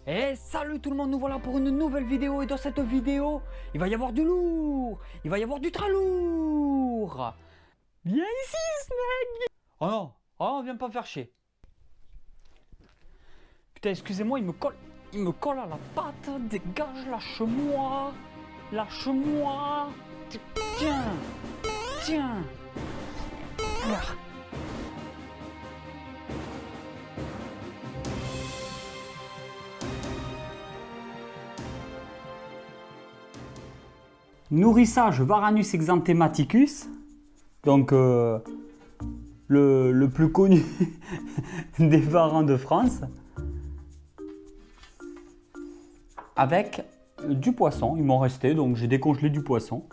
Et salut tout le monde, nous voilà pour une nouvelle vidéo et dans cette vidéo, il va y avoir du lourd, il va y avoir du très lourd. Viens ici Snake. Oh non, oh viens pas me faire chier. Putain excusez-moi, il me colle à la patte, dégage, lâche-moi, lâche-moi. Tiens, tiens. Ah. Nourrissage Varanus exanthematicus, donc le plus connu des varans de France, avec du poisson. Il m'en restait, donc j'ai décongelé du poisson.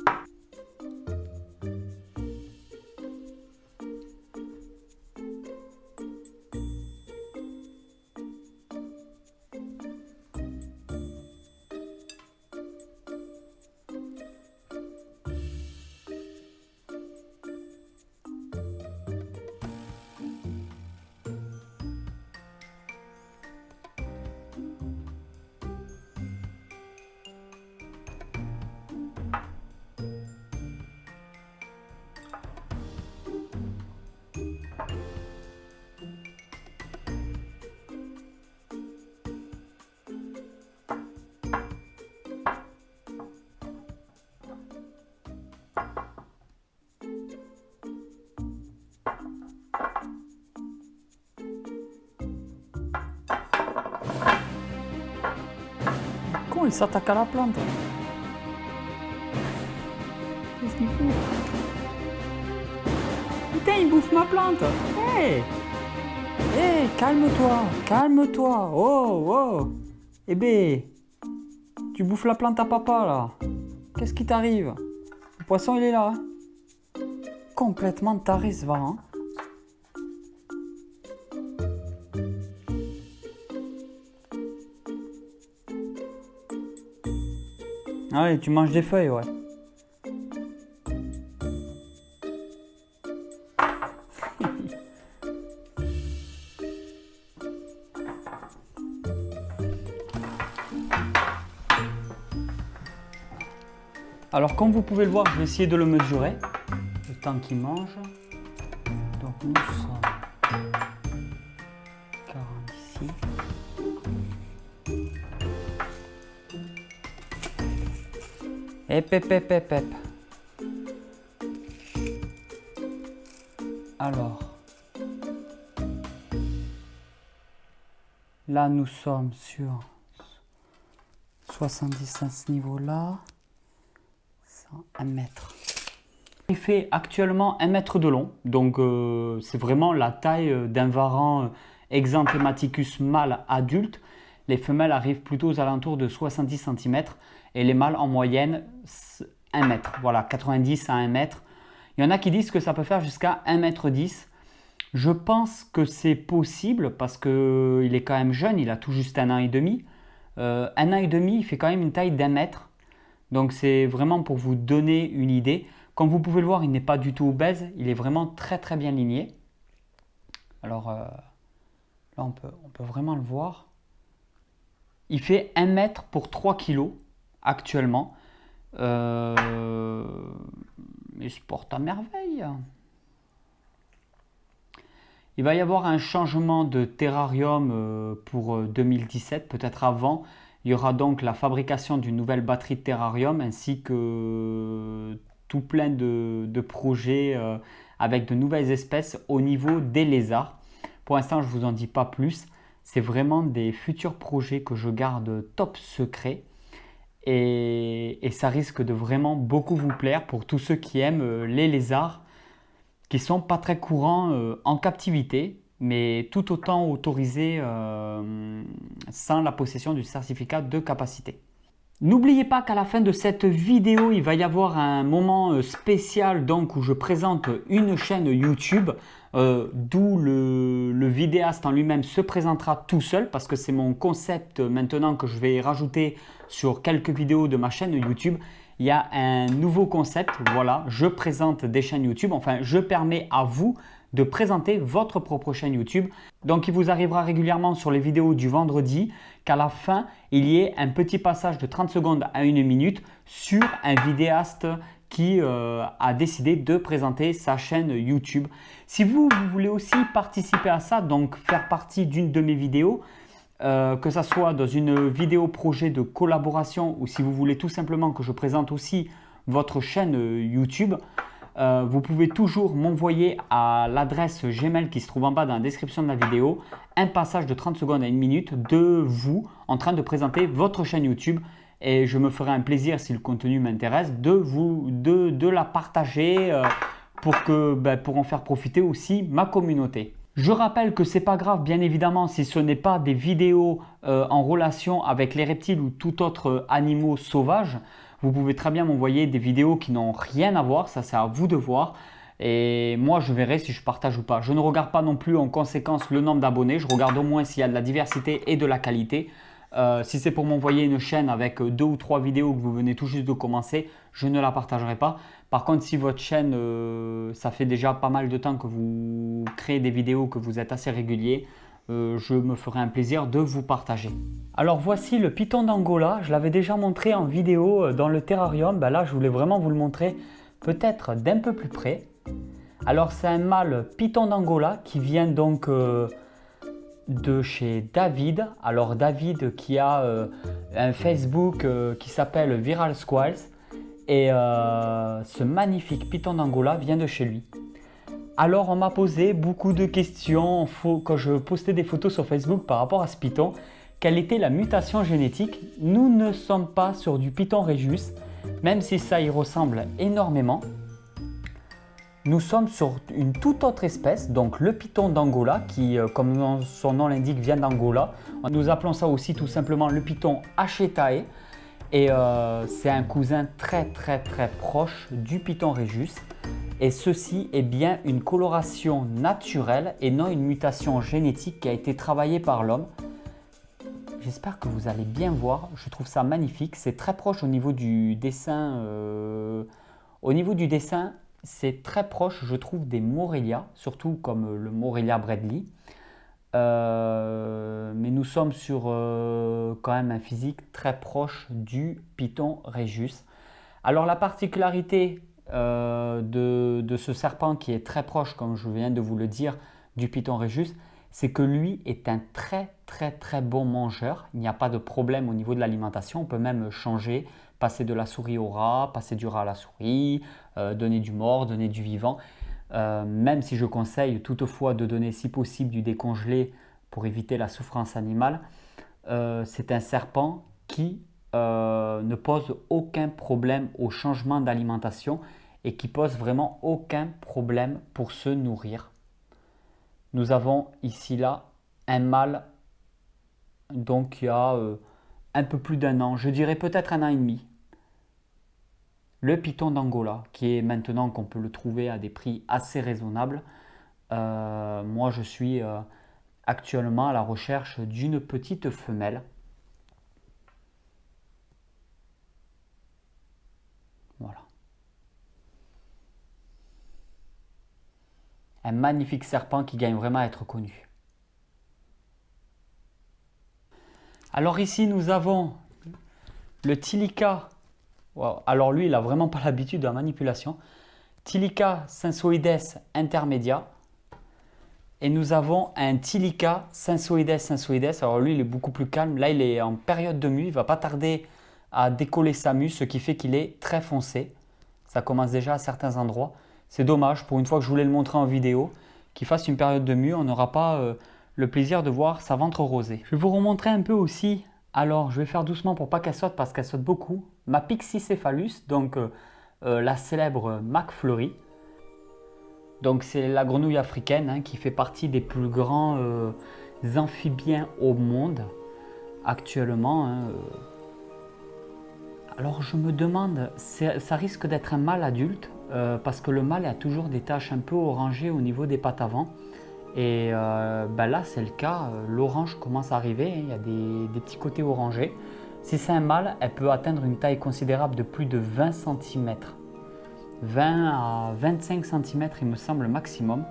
Comment il s'attaque à la plante? Qu'est-ce qu'il fout? Putain, il bouffe ma plante! Hey! Hey, calme-toi! Calme-toi! Oh, oh! Eh ben, tu bouffes la plante à papa là! Qu'est-ce qui t'arrive? Le poisson il est là! Hein? Complètement taré ce varan! Ah ouais, tu manges des feuilles, ouais. Alors, comme vous pouvez le voir, je vais essayer de le mesurer, le temps qu'il mange. Donc, nous sommes 40 ici. Hep. Alors, là, nous sommes sur 70 à ce niveau-là. 1 mètre. Il fait actuellement 1 mètre de long, donc c'est vraiment la taille d'un varan exanthematicus mâle adulte. Les femelles arrivent plutôt aux alentours de 70 cm et les mâles en moyenne 1 mètre. Voilà, 90 à 1 mètre. Il y en a qui disent que ça peut faire jusqu'à 1 mètre 10. Je pense que c'est possible parce qu'il est quand même jeune, il a tout juste 1 an et demi. 1 an et demi, il fait quand même une taille d'1 mètre. Donc c'est vraiment pour vous donner une idée. Comme vous pouvez le voir, il n'est pas du tout obèse. Il est vraiment très très bien ligné. Alors là, on peut vraiment le voir. Il fait 1 mètre pour 3 kg actuellement. Il se porte à merveille. Il va y avoir un changement de terrarium pour 2017, peut-être avant. Il y aura donc la fabrication d'une nouvelle batterie de terrarium ainsi que tout plein de projets avec de nouvelles espèces au niveau des lézards. Pour l'instant, je ne vous en dis pas plus. C'est vraiment des futurs projets que je garde top secret. Et ça risque de vraiment beaucoup vous plaire pour tous ceux qui aiment les lézards qui ne sont pas très courants en captivité, mais tout autant autorisés sans la possession du certificat de capacité. N'oubliez pas qu'à la fin de cette vidéo, il va y avoir un moment spécial donc, où je présente une chaîne YouTube, d'où le vidéaste en lui-même se présentera tout seul parce que c'est mon concept maintenant que je vais rajouter sur quelques vidéos de ma chaîne YouTube. Il y a un nouveau concept, voilà, je présente des chaînes YouTube, enfin je permets à vous de présenter votre propre chaîne YouTube. Donc il vous arrivera régulièrement sur les vidéos du vendredi qu'à la fin, il y ait un petit passage de 30 secondes à 1 minute sur un vidéaste qui a décidé de présenter sa chaîne YouTube. Si vous voulez aussi participer à ça, donc faire partie d'une de mes vidéos, que ce soit dans une vidéo projet de collaboration ou si vous voulez tout simplement que je présente aussi votre chaîne YouTube, vous pouvez toujours m'envoyer à l'adresse Gmail qui se trouve en bas dans la description de la vidéo un passage de 30 secondes à 1 minute de vous en train de présenter votre chaîne YouTube. Et je me ferai un plaisir, si le contenu m'intéresse, de la partager pour en faire profiter aussi ma communauté. Je rappelle que ce n'est pas grave, bien évidemment, si ce n'est pas des vidéos en relation avec les reptiles ou tout autre animaux sauvages. Vous pouvez très bien m'envoyer des vidéos qui n'ont rien à voir, ça c'est à vous de voir. Et moi, je verrai si je partage ou pas. Je ne regarde pas non plus en conséquence le nombre d'abonnés, je regarde au moins s'il y a de la diversité et de la qualité. Si c'est pour m'envoyer une chaîne avec 2 ou 3 vidéos que vous venez tout juste de commencer, je ne la partagerai pas. Par contre, si votre chaîne, ça fait déjà pas mal de temps que vous créez des vidéos, que vous êtes assez régulier, je me ferai un plaisir de vous partager. Alors voici le python d'Angola. Je l'avais déjà montré en vidéo dans le terrarium. Là, je voulais vraiment vous le montrer peut-être d'un peu plus près. Alors c'est un mâle python d'Angola qui vient donc de chez David. Alors David qui a un Facebook qui s'appelle Viral Squirrels et ce magnifique python d'Angola vient de chez lui. Alors on m'a posé beaucoup de questions quand je postais des photos sur Facebook par rapport à ce python. Quelle était la mutation génétique? Nous ne sommes pas sur du python rhésus, même si ça y ressemble énormément. Nous sommes sur une toute autre espèce, donc le python d'Angola, qui, comme son nom l'indique, vient d'Angola. Nous appelons ça aussi tout simplement le python Achetae. Et c'est un cousin très proche du python rhésus. Et ceci est bien une coloration naturelle et non une mutation génétique qui a été travaillée par l'homme. J'espère que vous allez bien voir, je trouve ça magnifique. C'est très proche au niveau du dessin. Au niveau du dessin, c'est très proche, je trouve, des Morelia, surtout comme le Morelia Bradley. Mais nous sommes sur quand même un physique très proche du python rhésus. Alors la particularité de ce serpent qui est très proche, comme je viens de vous le dire, du python rhésus, c'est que lui est un très bon mangeur. Il n'y a pas de problème au niveau de l'alimentation. On peut même changer, passer de la souris au rat, passer du rat à la souris, donner du mort, donner du vivant. Même si je conseille toutefois de donner si possible du décongelé pour éviter la souffrance animale, c'est un serpent qui ne pose aucun problème au changement d'alimentation et qui pose vraiment aucun problème pour se nourrir. Nous avons ici là un mâle donc qui a un peu plus d'1 an, je dirais peut-être 1 an et demi. Le python d'Angola qui est maintenant qu'on peut le trouver à des prix assez raisonnables. Moi je suis actuellement à la recherche d'une petite femelle. Voilà. Un magnifique serpent qui gagne vraiment à être connu. Alors ici nous avons le Tilica. Wow. Alors lui il n'a vraiment pas l'habitude de la manipulation. Tilica sensoides intermedia. Et nous avons un Tilica sensoides. Alors lui il est beaucoup plus calme. Là il est en période de mue. Il ne va pas tarder à décoller sa mue, ce qui fait qu'il est très foncé. Ça commence déjà à certains endroits. C'est dommage, pour une fois que je voulais le montrer en vidéo, qu'il fasse une période de mue, on n'aura pas le plaisir de voir sa ventre rosée. Je vais vous remontrer un peu aussi, alors je vais faire doucement pour pas qu'elle saute parce qu'elle saute beaucoup, ma Pixicéphalus, donc la célèbre McFlurry. Donc c'est la grenouille africaine qui fait partie des plus grands amphibiens au monde actuellement. Alors je me demande, ça risque d'être un mâle adulte parce que le mâle a toujours des taches un peu orangées au niveau des pattes avant. Et là c'est le cas, l'orange commence à arriver, il y a des petits côtés orangés. Si c'est un mâle, elle peut atteindre une taille considérable de plus de 20 cm. 20 à 25 cm il me semble maximum.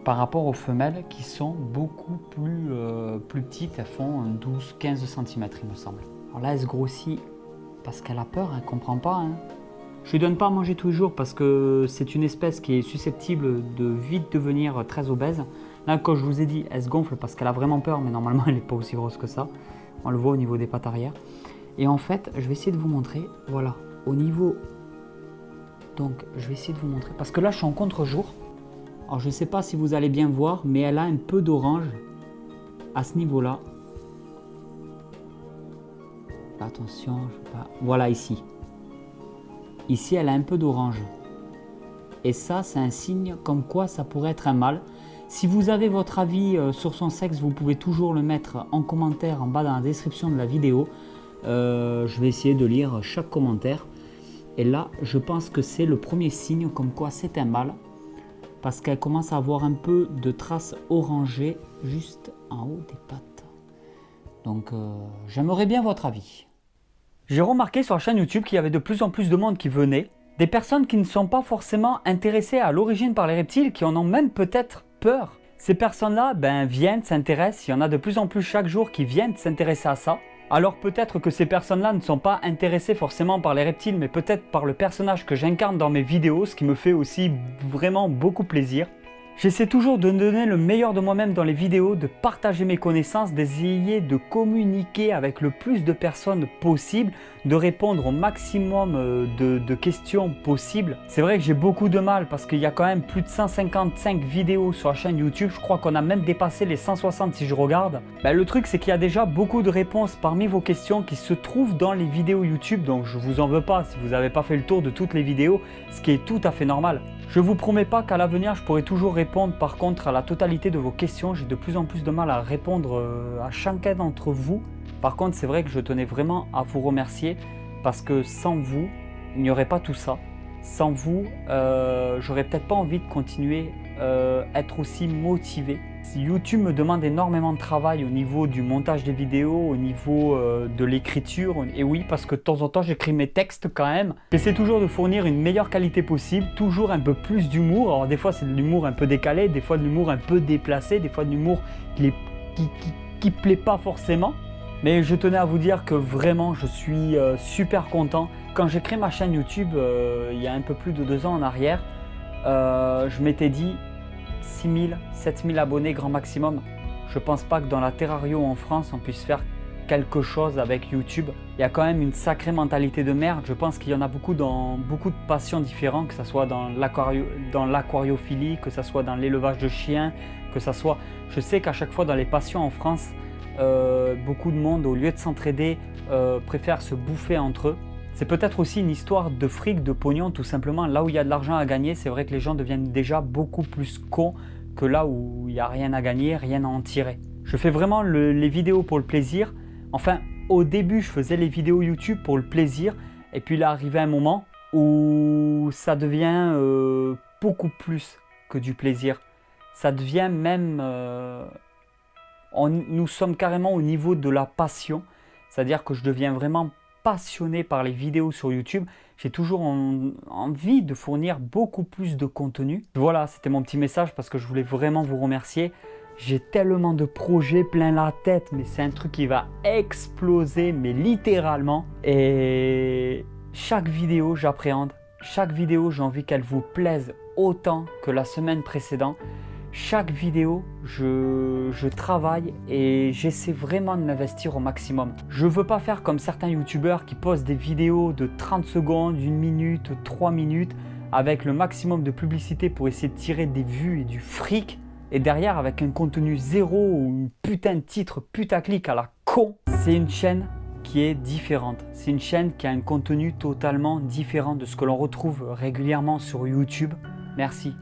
par rapport aux femelles qui sont beaucoup plus petites. Elles font 12-15 cm il me semble. Alors là elle se grossit parce qu'elle a peur, elle ne comprend pas. Hein. Je ne lui donne pas à manger tous les jours parce que c'est une espèce qui est susceptible de vite devenir très obèse. Là, quand je vous ai dit, elle se gonfle parce qu'elle a vraiment peur, mais normalement elle n'est pas aussi grosse que ça. On le voit au niveau des pattes arrière. Et en fait, je vais essayer de vous montrer, voilà, au niveau... Donc, je vais essayer de vous montrer, parce que là, je suis en contre-jour. Alors, je ne sais pas si vous allez bien voir, mais elle a un peu d'orange à ce niveau-là. Attention, je sais pas... Voilà, ici. Ici, elle a un peu d'orange. Et ça, c'est un signe comme quoi ça pourrait être un mâle. Si vous avez votre avis sur son sexe, vous pouvez toujours le mettre en commentaire en bas dans la description de la vidéo. Je vais essayer de lire chaque commentaire. Et là, je pense que c'est le premier signe comme quoi c'est un mâle. Parce qu'elle commence à avoir un peu de traces orangées juste en haut des pattes. Donc, j'aimerais bien votre avis. J'ai remarqué sur la chaîne YouTube qu'il y avait de plus en plus de monde qui venait. Des personnes qui ne sont pas forcément intéressées à l'origine par les reptiles, qui en ont même peut-être peur. Ces personnes-là viennent, s'intéressent. Il y en a de plus en plus chaque jour qui viennent s'intéresser à ça. Alors peut-être que ces personnes-là ne sont pas intéressées forcément par les reptiles, mais peut-être par le personnage que j'incarne dans mes vidéos, ce qui me fait aussi vraiment beaucoup plaisir. J'essaie toujours de donner le meilleur de moi-même dans les vidéos, de partager mes connaissances, d'essayer de communiquer avec le plus de personnes possible, de répondre au maximum de questions possibles. C'est vrai que j'ai beaucoup de mal parce qu'il y a quand même plus de 155 vidéos sur la chaîne YouTube. Je crois qu'on a même dépassé les 160 si je regarde. Le truc, c'est qu'il y a déjà beaucoup de réponses parmi vos questions qui se trouvent dans les vidéos YouTube. Donc je vous en veux pas si vous n'avez pas fait le tour de toutes les vidéos, ce qui est tout à fait normal. Je ne vous promets pas qu'à l'avenir, je pourrai toujours répondre par contre à la totalité de vos questions. J'ai de plus en plus de mal à répondre à chacun d'entre vous. Par contre, c'est vrai que je tenais vraiment à vous remercier parce que sans vous, il n'y aurait pas tout ça. Sans vous, j'aurais peut-être pas envie de continuer à être aussi motivé. YouTube me demande énormément de travail au niveau du montage des vidéos, au niveau de l'écriture. Et oui, parce que de temps en temps, j'écris mes textes quand même. J'essaie toujours de fournir une meilleure qualité possible, toujours un peu plus d'humour. Alors des fois, c'est de l'humour un peu décalé, des fois de l'humour un peu déplacé, des fois de l'humour qui plaît pas forcément. Mais je tenais à vous dire que vraiment, je suis super content. Quand j'ai créé ma chaîne YouTube, il y a un peu plus de 2 ans en arrière, je m'étais dit 6 000, 7 000 abonnés grand maximum. Je pense pas que dans la terrario en France, on puisse faire quelque chose avec YouTube. Il y a quand même une sacrée mentalité de merde. Je pense qu'il y en a beaucoup dans beaucoup de passions différentes, que ce soit dans l'aquariophilie, que ce soit dans l'élevage de chiens, que ce soit... Je sais qu'à chaque fois dans les passions en France, beaucoup de monde, au lieu de s'entraider, préfère se bouffer entre eux. C'est peut-être aussi une histoire de fric, de pognon, tout simplement. Là où il y a de l'argent à gagner, c'est vrai que les gens deviennent déjà beaucoup plus cons que là où il n'y a rien à gagner, rien à en tirer. Je fais vraiment les vidéos pour le plaisir. Enfin, au début, je faisais les vidéos YouTube pour le plaisir. Et puis là, arrivé un moment où ça devient beaucoup plus que du plaisir. Ça devient même... nous sommes carrément au niveau de la passion. C'est-à-dire que je deviens vraiment passionné par les vidéos sur YouTube. J'ai toujours envie de fournir beaucoup plus de contenu. Voilà, c'était mon petit message parce que je voulais vraiment vous remercier. J'ai tellement de projets plein la tête, mais c'est un truc qui va exploser, mais littéralement. Et chaque vidéo, j'appréhende. Chaque vidéo, j'ai envie qu'elle vous plaise autant que la semaine précédente. Chaque vidéo, je travaille et j'essaie vraiment de m'investir au maximum. Je ne veux pas faire comme certains youtubeurs qui postent des vidéos de 30 secondes, 1 minute, 3 minutes avec le maximum de publicité pour essayer de tirer des vues et du fric. Et derrière, avec un contenu zéro ou une putain de titre putaclic à la con, c'est une chaîne qui est différente. C'est une chaîne qui a un contenu totalement différent de ce que l'on retrouve régulièrement sur YouTube. Merci.